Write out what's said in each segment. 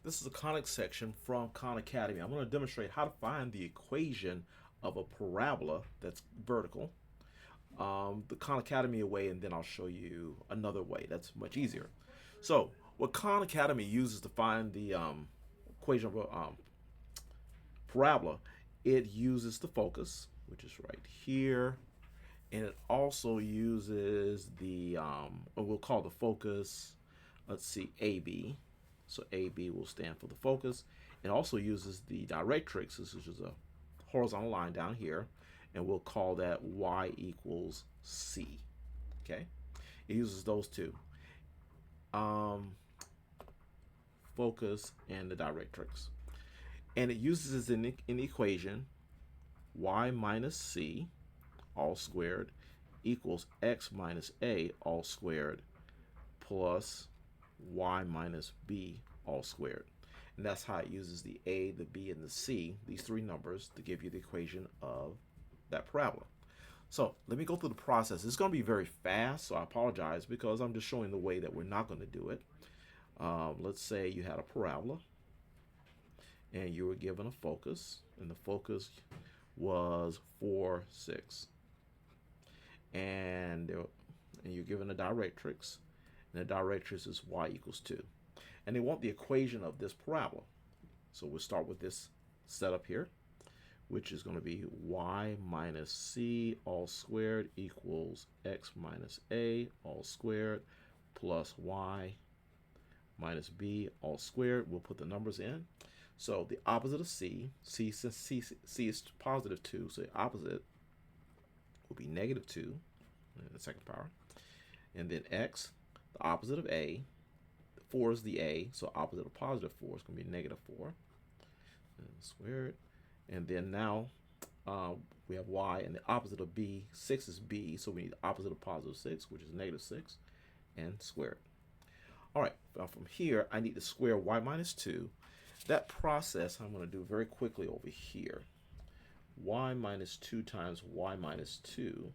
This is a conic section from Khan Academy. I'm going to demonstrate how to find the equation of a parabola that's vertical. The Khan Academy way, and then I'll show you another way that's much easier. So, what Khan Academy uses to find the equation of a parabola, it uses the focus, which is right here, and it also uses the, what we'll call the focus, let's see, AB. So AB will stand for the focus. It also uses the directrix, which is a horizontal line down here, and we'll call that y equals C. Okay, it uses those two, focus and the directrix, and it uses an equation y minus C all squared equals x minus A all squared plus y minus B all squared. And that's how it uses the A, the B, and the C, these three numbers, to give you the equation of that parabola. So let me go through the process. It's going to be very fast, so I apologize because I'm just showing the way that we're not going to do it. Let's say you had a parabola and you were given a focus, and the focus was 4, 6. And you're given a directrix, and the directrix is y equals 2. And they want the equation of this parabola. So we'll start with this setup here, which is going to be y minus C all squared equals x minus A all squared plus y minus B all squared. We'll put the numbers in. So the opposite of C, since C is positive 2, so the opposite will be negative 2 in the second power. And then x, the opposite of A, 4 is the A, so opposite of positive 4 is going to be negative 4 and squared. And then now we have y, and the opposite of B, 6 is B, so we need the opposite of positive 6, which is negative 6, and squared. All right, now from here, I need to square y minus 2. That process I'm going to do very quickly over here. Y minus 2 times y minus 2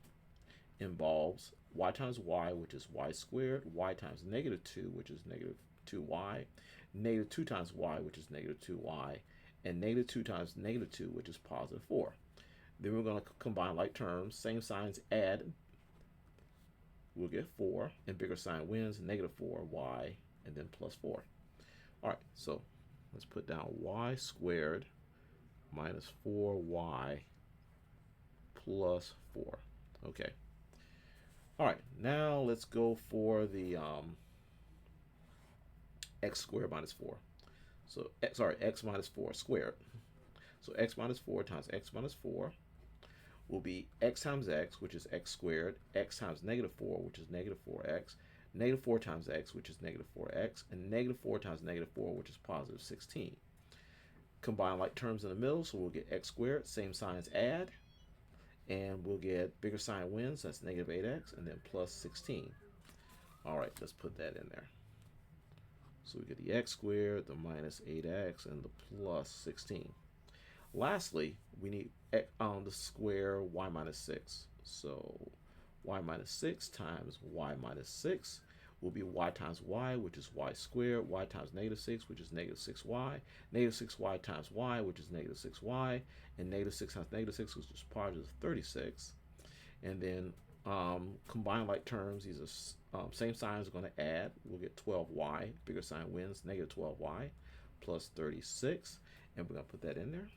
involves y times y, which is y squared, y times negative 2, which is negative 2y, negative 2 times y, which is negative 2y, and negative 2 times negative 2, which is positive 4. Then we're going to combine like terms, same signs, add. We'll get 4, and bigger sign wins, negative 4y, and then plus 4. All right, so let's put down y squared minus 4y plus 4. Okay. All right, now let's go for the x squared minus 4. So, x minus 4 squared. So x minus 4 times x minus 4 will be x times x, which is x squared, x times negative 4, which is negative 4x, negative 4 times x, which is negative 4x, and negative 4 times negative 4, which is positive 16. Combine like terms in the middle, so we'll get x squared, same signs, add, and we'll get bigger sign wins, that's negative 8x, and then plus 16. All right, let's put that in there. So we get the x squared, the minus 8x, and the plus 16. Lastly, we need the square y minus 6. So y minus 6 times y minus 6 will be y times y, which is y squared, y times negative 6, which is negative 6y, negative 6y times y, which is negative 6y, and negative 6 times negative 6, which is positive 36. And then combine like terms, these are same signs, are going to add. We'll get 12y, bigger sign wins, negative 12y, plus 36, and we're going to put that in there,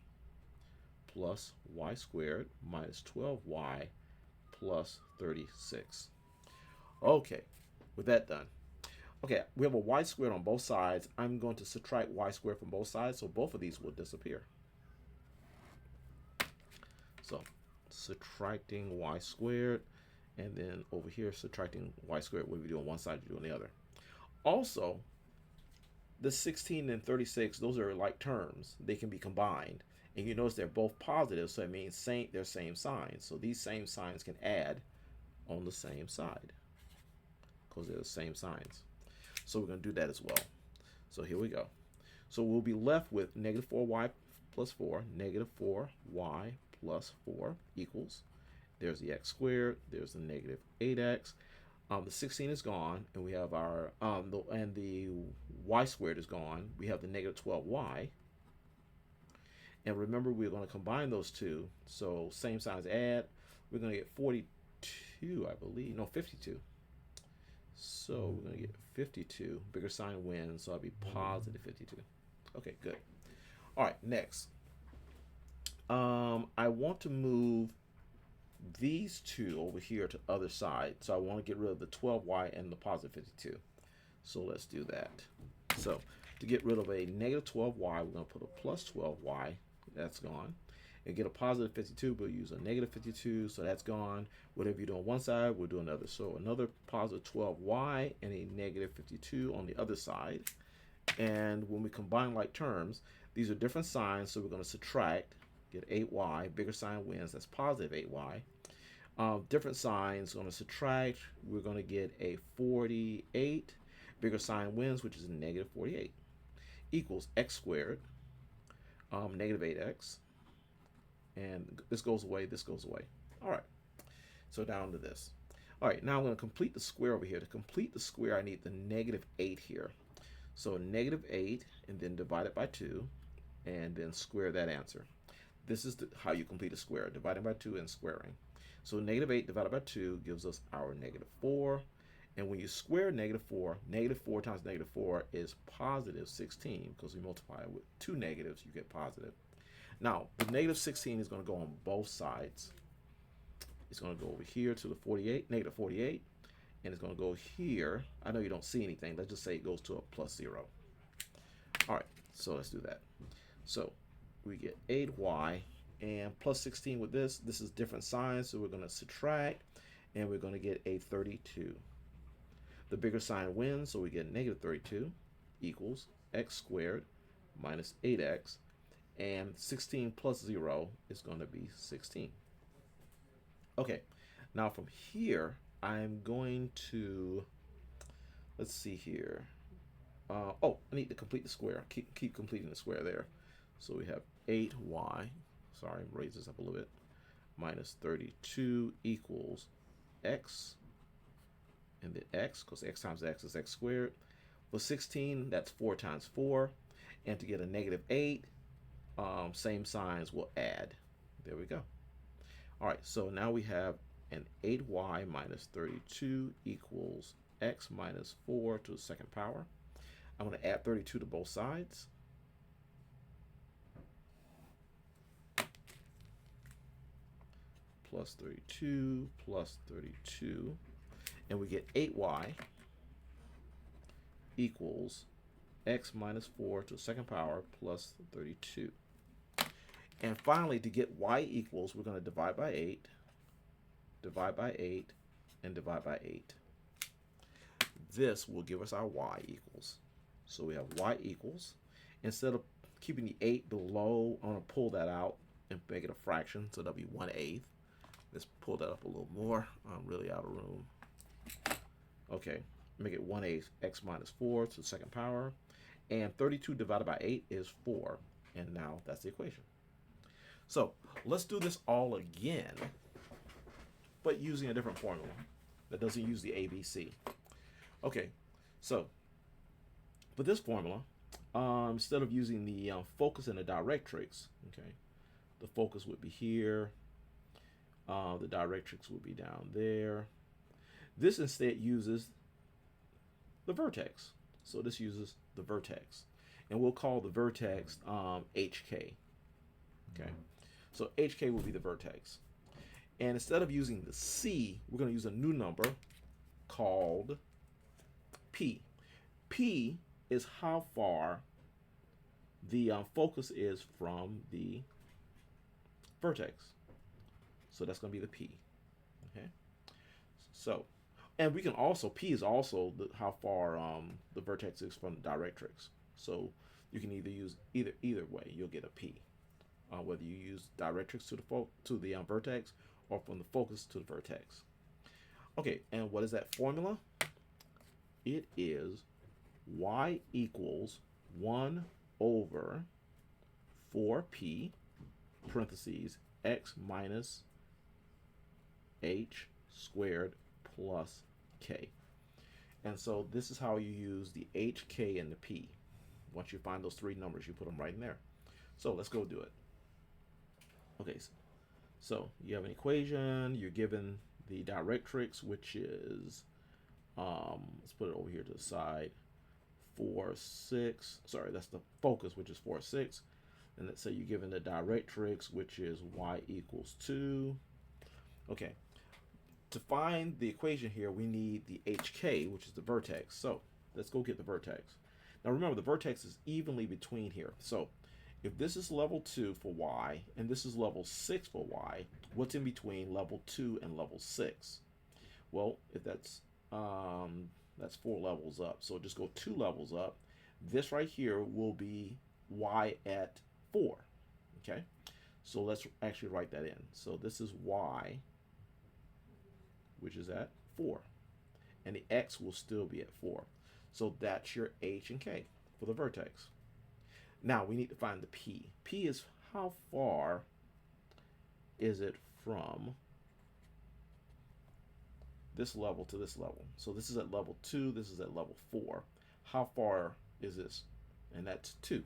plus y squared minus 12y plus 36. Okay, with that done. Okay, we have a y squared on both sides. I'm going to subtract y squared from both sides, so both of these will disappear. So, subtracting y squared, and then over here, subtracting y squared. What we do on one side, you do on the other. Also, the 16 and 36, those are like terms. They can be combined. And you notice they're both positive, so it means they're same signs. So these same signs can add on the same side because they're the same signs. So we're going to do that as well. So here we go. So we'll be left with negative 4y plus 4, negative 4y plus 4 equals, there's the x squared, there's the negative 8x. The 16 is gone, and we have our the y squared is gone. We have the negative 12y, and remember we're going to combine those two. So same signs add. We're going to get 42, I believe. No, 52. So we're going to get 52. Bigger sign wins, so I'll be positive 52. Okay, good. All right, next. I want to move these two over here to other side. So I want to get rid of the 12y and the positive 52. So let's do that. So to get rid of a negative 12y, we're going to put a plus 12y. That's gone. And get a positive 52, we'll use a negative 52. So that's gone. Whatever you do on one side, we'll do another. So another positive 12y and a negative 52 on the other side. And when we combine like terms, these are different signs. So we're going to subtract. Get 8y. Bigger sign wins. That's positive 8y. Different signs, going to subtract. We're going to get a 48. Bigger sign wins, which is a negative 48. Equals x squared, negative 8x. And this goes away, this goes away. All right, so down to this. All right, now I'm going to complete the square over here. To complete the square, I need the negative 8 here. So negative 8, and then divide it by 2, and then square that answer. This is how you complete a square, dividing by 2 and squaring. So negative 8 divided by 2 gives us our negative 4. And when you square negative 4 times negative 4 is positive 16, because we multiply it with two negatives, you get positive. Now, the negative 16 is going to go on both sides. It's going to go over here to the 48, negative 48, and it's going to go here. I know you don't see anything. Let's just say it goes to a plus 0. All right, so let's do that. So we get 8y and plus 16 with this. This is different signs, so we're going to subtract, and we're going to get a 32. The bigger sign wins, so we get negative 32 equals x squared minus 8x, and 16 plus 0 is going to be 16. Okay, now from here, I'm going to, let's see here. Oh, I need to complete the square. Keep completing the square there. So we have 8y, sorry, raise this up a little bit, minus 32 equals x, and then x, because x times x is x squared. For 16, that's 4 times 4. And to get a negative 8, same signs will add. There we go. All right, so now we have an 8y minus 32 equals x minus 4 to the second power. I'm going to add 32 to both sides. Plus 32 plus 32. And we get 8y equals x minus 4 to the second power plus 32. And finally, to get y equals, we're going to divide by 8, and divide by 8. This will give us our y equals. So we have y equals. Instead of keeping the 8 below, I'm going to pull that out and make it a fraction, so that'll be 1/8. Let's pull that up a little more. I'm really out of room. Okay, make it 1/8 x minus 4 to the second power. And 32 divided by 8 is 4. And now that's the equation. So let's do this all again, but using a different formula that doesn't use the ABC. Okay, so for this formula, instead of using the focus and the directrix, okay, the focus would be here. The directrix would be down there. This instead uses the vertex. So this uses the vertex. And we'll call the vertex HK. Okay. So HK will be the vertex. And instead of using the C, we're going to use a new number called P. P is how far the focus is from the vertex. So that's going to be the P. Okay. So, and we can also, P is also how far the vertex is from the directrix. So you can either use either way, you'll get a P. Whether you use directrix to the vertex or from the focus to the vertex. Okay, and what is that formula? It is y equals 1 over 4p parentheses x minus h squared plus k. And so this is how you use the h, k, and the p. Once you find those three numbers, you put them right in there. So let's go do it. Okay, so you have an equation. You're given the directrix, which is, let's put it over here to the side, 4, 6. Sorry, that's the focus, which is 4, 6. And let's say you're given the directrix, which is y equals 2. Okay, to find the equation here, we need the hk, which is the vertex. So let's go get the vertex. Now remember, the vertex is evenly between here. So if this is level 2 for y, and this is level 6 for y, what's in between level 2 and level 6? Well, if that's 4 levels up. So just go 2 levels up. This right here will be y at 4. Okay, so let's actually write that in. So this is y, which is at 4, and the x will still be at 4. So that's your h and k for the vertex. Now we need to find the p. P is how far is it from this level to this level. So this is at level 2, this is at level 4. How far is this? And that's 2.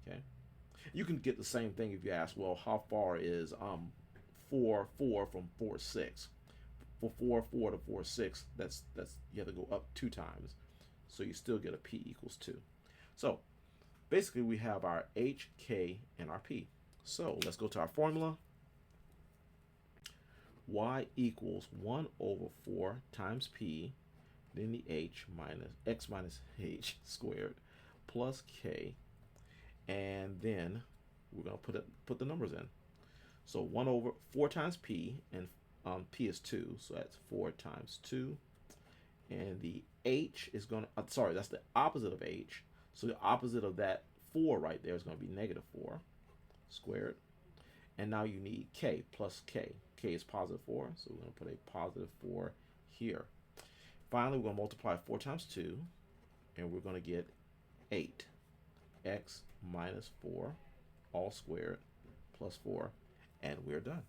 Okay. You can get the same thing if you ask, well, how far is 4 from 4 6? For 4 to 4 6, that's you have to go up 2 times. So you still get a p equals 2. So basically we have our h, k, and our p. So let's go to our formula. Y equals 1 over 4 times p, then the h minus x minus h squared plus k, and then we're going to put the numbers in. So 1 over 4 times p, and p is 2, so that's 4 times 2, and the h is going to, sorry, that's the opposite of h, so the opposite of that 4 right there is going to be negative 4 squared, and now you need k plus k. K is positive 4, so we're going to put a positive 4 here. Finally, we're going to multiply 4 times 2, and we're going to get 8. X minus 4, all squared, plus 4, and we're done.